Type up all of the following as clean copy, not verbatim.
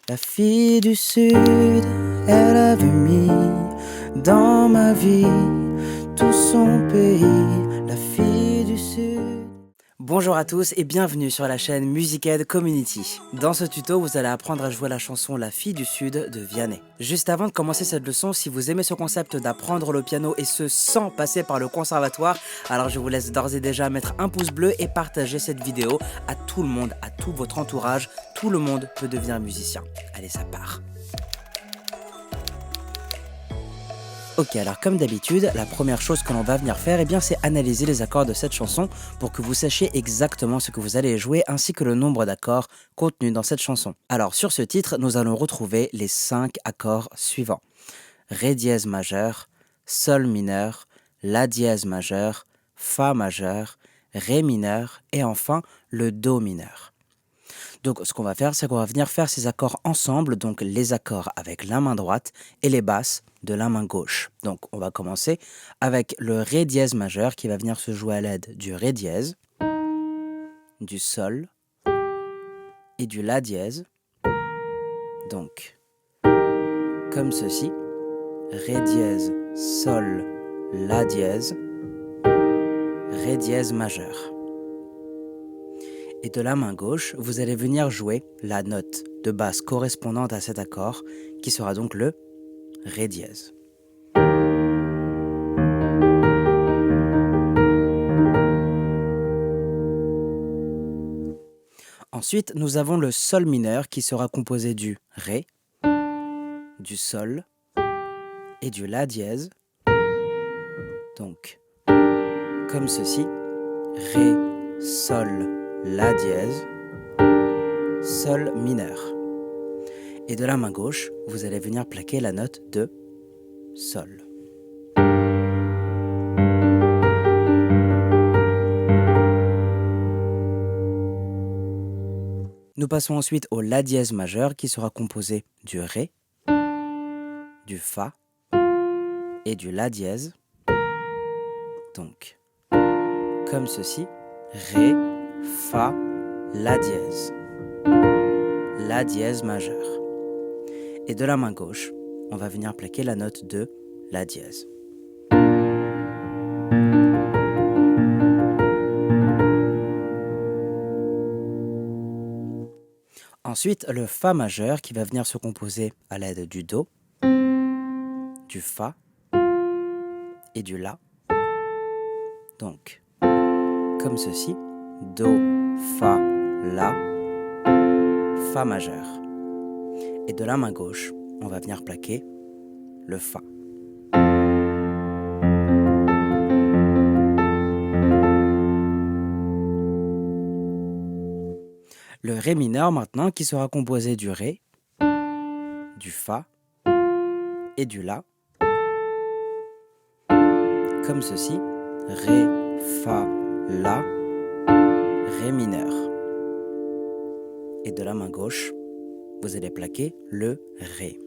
La fille du Sud, elle avait mis dans ma vie tout son pays. La fille du Sud. Bonjour à tous et bienvenue sur la chaîne Musicaid Community. Dans ce tuto, vous allez apprendre à jouer la chanson La fille du Sud de Vianney. Juste avant de commencer cette leçon, si vous aimez ce concept d'apprendre le piano et ce sans passer par le conservatoire, alors je vous laisse d'ores et déjà mettre un pouce bleu et partager cette vidéo à tout le monde, à tout votre entourage. Tout le monde peut devenir musicien. Allez, ça part. Ok, alors comme d'habitude, la première chose que l'on va venir faire, c'est analyser les accords de cette chanson pour que vous sachiez exactement ce que vous allez jouer ainsi que le nombre d'accords contenus dans cette chanson. Alors sur ce titre, nous allons retrouver les 5 accords suivants. Ré dièse majeur, Sol mineur, La dièse majeur, Fa majeur, Ré mineur et enfin le Do mineur. Donc ce qu'on va faire, c'est qu'on va venir faire ces accords ensemble, donc les accords avec la main droite et les basses de la main gauche. Donc on va commencer avec le Ré dièse majeur qui va venir se jouer à l'aide du Ré dièse, du Sol et du La dièse. Donc comme ceci, Ré dièse, Sol, La dièse, Ré dièse majeur. Et de la main gauche, vous allez venir jouer la note de basse correspondante à cet accord, qui sera donc le Ré dièse. Ensuite, nous avons le Sol mineur qui sera composé du Ré, du Sol et du La dièse. Donc, comme ceci, Ré, Sol, La dièse, Sol mineur. Et de la main gauche, vous allez venir plaquer la note de Sol. Nous passons ensuite au La dièse majeur qui sera composé du Ré, du Fa et du La dièse. Donc, comme ceci, Ré, Fa, La dièse. La dièse majeur. Et de la main gauche, on va venir plaquer la note de La dièse. Ensuite, le Fa majeur qui va venir se composer à l'aide du Do, du Fa et du La. Donc, comme ceci, Do, Fa, La, Fa majeur. Et de la main gauche, on va venir plaquer le Fa. Le Ré mineur maintenant qui sera composé du Ré, du Fa et du La. Comme ceci, Ré, Fa, La, Ré mineur. Et de la main gauche, vous allez plaquer le Ré.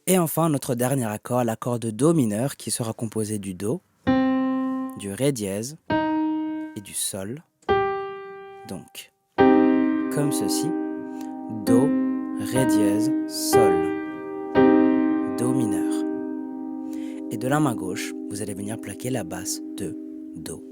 Et enfin, notre dernier accord, l'accord de Do mineur, qui sera composé du Do, du Ré dièse et du Sol. Donc, comme ceci, Do, Ré dièse, Sol, Do mineur. Et de la main gauche, vous allez venir plaquer la basse de Do.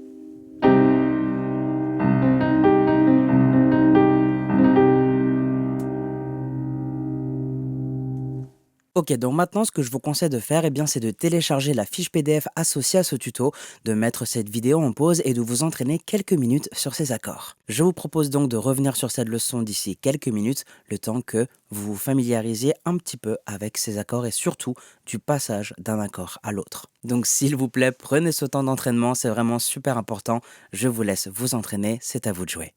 Ok, donc maintenant ce que je vous conseille de faire, c'est de télécharger la fiche PDF associée à ce tuto, de mettre cette vidéo en pause et de vous entraîner quelques minutes sur ces accords. Je vous propose donc de revenir sur cette leçon d'ici quelques minutes, le temps que vous vous familiarisiez un petit peu avec ces accords et surtout du passage d'un accord à l'autre. Donc s'il vous plaît, prenez ce temps d'entraînement, c'est vraiment super important. Je vous laisse vous entraîner, c'est à vous de jouer.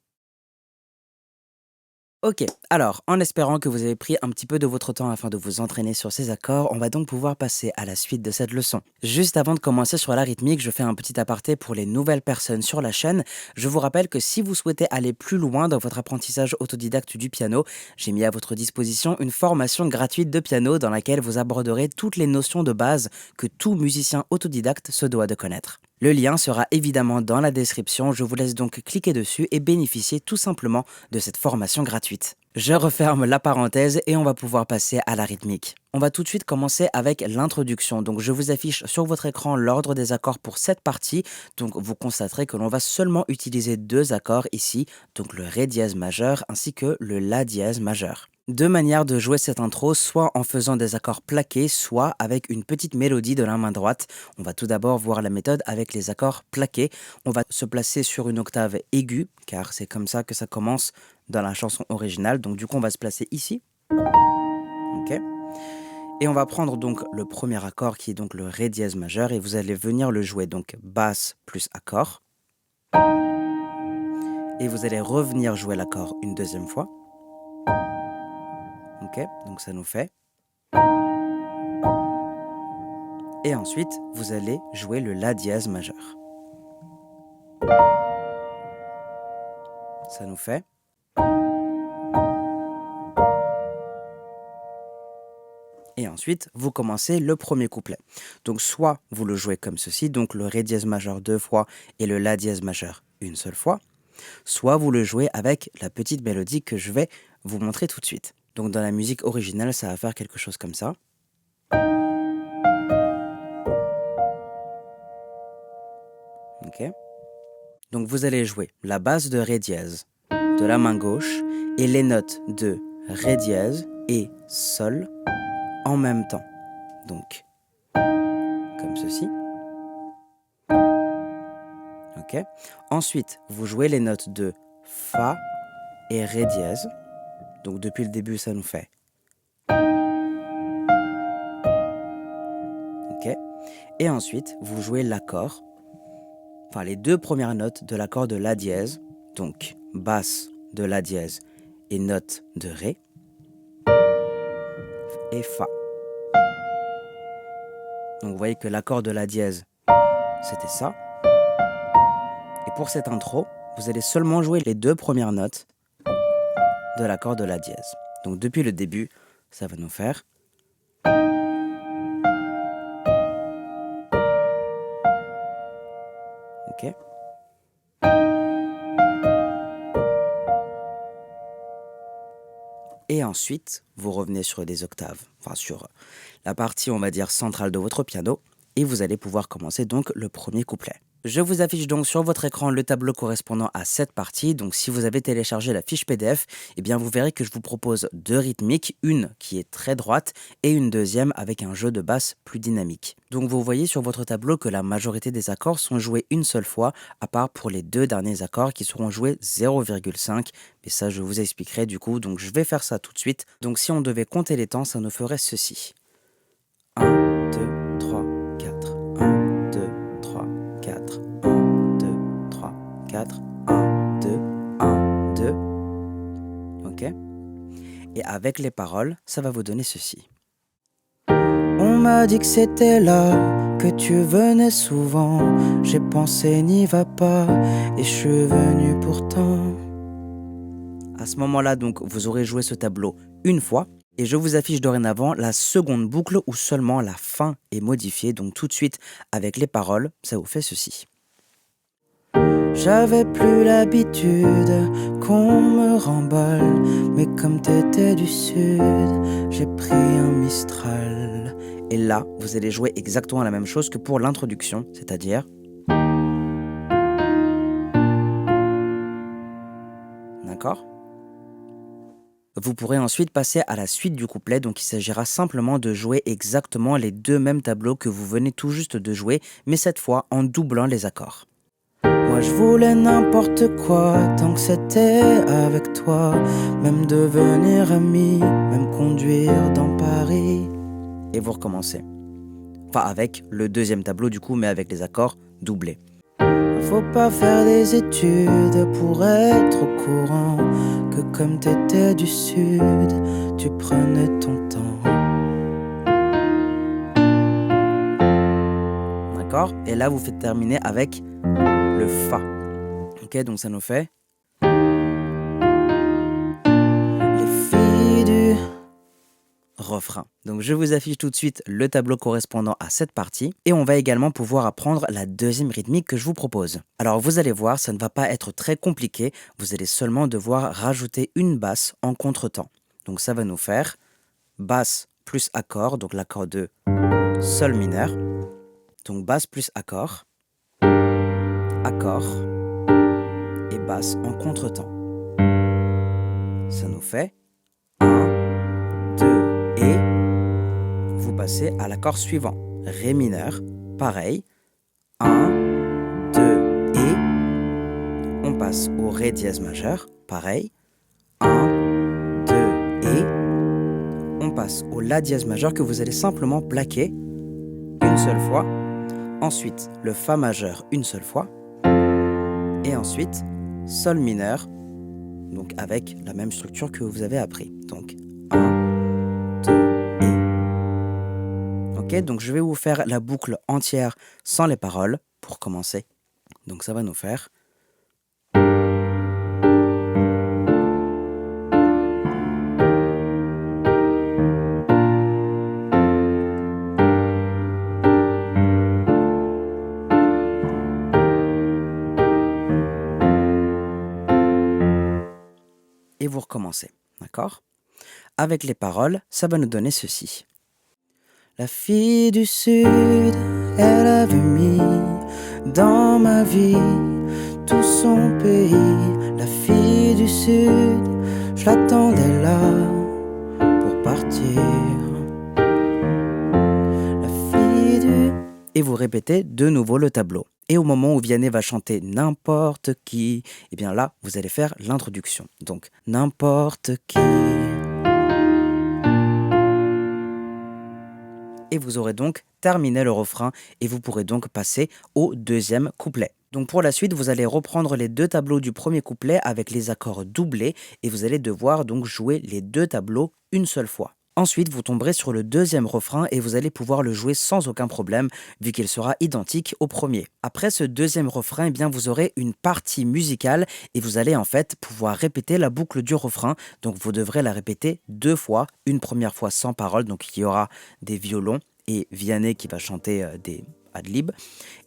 Ok, alors en espérant que vous avez pris un petit peu de votre temps afin de vous entraîner sur ces accords, on va donc pouvoir passer à la suite de cette leçon. Juste avant de commencer sur la rythmique, je fais un petit aparté pour les nouvelles personnes sur la chaîne. Je vous rappelle que si vous souhaitez aller plus loin dans votre apprentissage autodidacte du piano, j'ai mis à votre disposition une formation gratuite de piano dans laquelle vous aborderez toutes les notions de base que tout musicien autodidacte se doit de connaître. Le lien sera évidemment dans la description, je vous laisse donc cliquer dessus et bénéficier tout simplement de cette formation gratuite. Je referme la parenthèse et on va pouvoir passer à la rythmique. On va tout de suite commencer avec l'introduction. Donc je vous affiche sur votre écran l'ordre des accords pour cette partie. Donc vous constaterez que l'on va seulement utiliser deux accords ici, donc le Ré dièse majeur ainsi que le La dièse majeur. Deux manières de jouer cette intro, soit en faisant des accords plaqués, soit avec une petite mélodie de la main droite. On va tout d'abord voir la méthode avec les accords plaqués. On va se placer sur une octave aiguë, car c'est comme ça que ça commence dans la chanson originale. Donc du coup, on va se placer ici. Ok. Et on va prendre donc le premier accord qui est donc le Ré dièse majeur et vous allez venir le jouer donc basse plus accord. Et vous allez revenir jouer l'accord une deuxième fois. Ok, donc ça nous fait. Et ensuite, vous allez jouer le La dièse majeur. Ça nous fait. Et ensuite, vous commencez le premier couplet. Donc soit vous le jouez comme ceci, donc le Ré dièse majeur deux fois et le La dièse majeur une seule fois, soit vous le jouez avec la petite mélodie que je vais vous montrer tout de suite. Donc dans la musique originale, ça va faire quelque chose comme ça. Ok. Donc vous allez jouer la basse de Ré dièse de la main gauche et les notes de Ré dièse et Sol en même temps. Donc, comme ceci. Ok. Ensuite, vous jouez les notes de Fa et Ré dièse. Donc depuis le début, ça nous fait. Ok. Et ensuite, vous jouez l'accord, enfin les deux premières notes de l'accord de La dièse. Donc basse de La dièse et note de Ré. Et Fa. Donc vous voyez que l'accord de La dièse, c'était ça. Et pour cette intro, vous allez seulement jouer les deux premières notes de l'accord de La dièse. Donc depuis le début, ça va nous faire. Ok. Et ensuite, vous revenez sur des octaves, enfin sur la partie, on va dire, centrale de votre piano, et vous allez pouvoir commencer donc le premier couplet. Je vous affiche donc sur votre écran le tableau correspondant à cette partie. Donc si vous avez téléchargé la fiche PDF, eh bien vous verrez que je vous propose deux rythmiques, une qui est très droite et une deuxième avec un jeu de basse plus dynamique. Donc vous voyez sur votre tableau que la majorité des accords sont joués une seule fois, à part pour les deux derniers accords qui seront joués 0,5. Mais ça je vous expliquerai du coup, donc je vais faire ça tout de suite. Donc si on devait compter les temps, ça nous ferait ceci. 1, 2, 3, 4, 1, 2, 3, 4, 1, 2, 3, 4, 1, 2, 1, 2. Ok. Et avec les paroles, ça va vous donner ceci. On m'a dit que c'était là, que tu venais souvent. J'ai pensé n'y va pas, et je suis venu pourtant. À ce moment-là, donc, vous aurez joué ce tableau une fois. Et je vous affiche dorénavant la seconde boucle où seulement la fin est modifiée. Donc tout de suite, avec les paroles, ça vous fait ceci. J'avais plus l'habitude qu'on me remballe, mais comme t'étais du sud, j'ai pris un Mistral. Et là, vous allez jouer exactement la même chose que pour l'introduction, c'est-à-dire... D'accord ? Vous pourrez ensuite passer à la suite du couplet, donc il s'agira simplement de jouer exactement les deux mêmes tableaux que vous venez tout juste de jouer, mais cette fois en doublant les accords. Moi je voulais n'importe quoi, tant que c'était avec toi, même devenir ami, même conduire dans Paris. Et vous recommencez. Enfin avec le deuxième tableau du coup, mais avec les accords doublés. Faut pas faire des études pour être au courant que comme t'étais du sud, tu prenais ton temps. D'accord ? Et là, vous faites terminer avec le Fa. Ok, donc ça nous fait... Les filles du... refrain. Donc je vous affiche tout de suite le tableau correspondant à cette partie et on va également pouvoir apprendre la deuxième rythmique que je vous propose. Alors vous allez voir, ça ne va pas être très compliqué, vous allez seulement devoir rajouter une basse en contretemps. Donc ça va nous faire basse plus accord, donc l'accord de sol mineur. Donc basse plus accord, accord et basse en contretemps. Ça nous fait 1, 2 et vous passez à l'accord suivant. Ré mineur, pareil. 1, 2 et on passe au Ré dièse majeur, pareil. 1, 2 et on passe au La dièse majeur que vous allez simplement plaquer une seule fois. Ensuite, le Fa majeur une seule fois. Et ensuite, Sol mineur, donc avec la même structure que vous avez appris. Donc 1, 2 et. Ok, donc je vais vous faire la boucle entière sans les paroles pour commencer. Donc ça va nous faire. Et vous recommencez, d'accord? Avec les paroles, ça va nous donner ceci. La fille du Sud, elle avait mis dans ma vie tout son pays. La fille du Sud, je l'attendais là pour partir. La fille du... Et vous répétez de nouveau le tableau. Et au moment où Vianney va chanter n'importe qui, et bien là, vous allez faire l'introduction. Donc, n'importe qui. Et vous aurez donc terminé le refrain et vous pourrez donc passer au deuxième couplet. Donc pour la suite, vous allez reprendre les deux tableaux du premier couplet avec les accords doublés et vous allez devoir donc jouer les deux tableaux une seule fois. Ensuite, vous tomberez sur le deuxième refrain et vous allez pouvoir le jouer sans aucun problème vu qu'il sera identique au premier. Après ce deuxième refrain, eh bien, vous aurez une partie musicale et vous allez en fait pouvoir répéter la boucle du refrain. Donc vous devrez la répéter deux fois, une première fois sans parole, donc il y aura des violons et Vianney qui va chanter des ad-lib.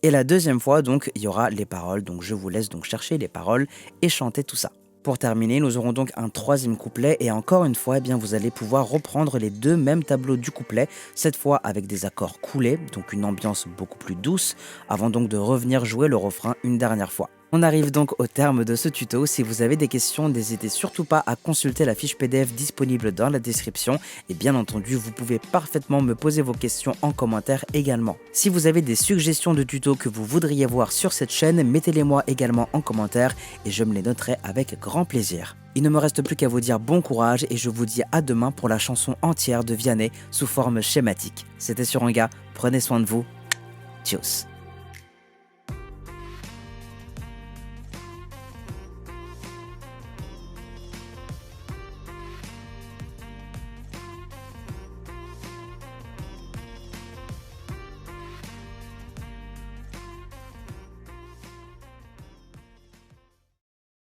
Et la deuxième fois, donc, il y aura les paroles. Donc je vous laisse donc chercher les paroles et chanter tout ça. Pour terminer, nous aurons donc un troisième couplet et encore une fois, eh bien, vous allez pouvoir reprendre les deux mêmes tableaux du couplet, cette fois avec des accords coulés, donc une ambiance beaucoup plus douce, avant donc de revenir jouer le refrain une dernière fois. On arrive donc au terme de ce tuto. Si vous avez des questions, n'hésitez surtout pas à consulter la fiche PDF disponible dans la description. Et bien entendu, vous pouvez parfaitement me poser vos questions en commentaire également. Si vous avez des suggestions de tutos que vous voudriez voir sur cette chaîne, mettez-les moi également en commentaire et je me les noterai avec grand plaisir. Il ne me reste plus qu'à vous dire bon courage et je vous dis à demain pour la chanson entière de Vianney sous forme schématique. C'était Suranga, prenez soin de vous. Tchuss.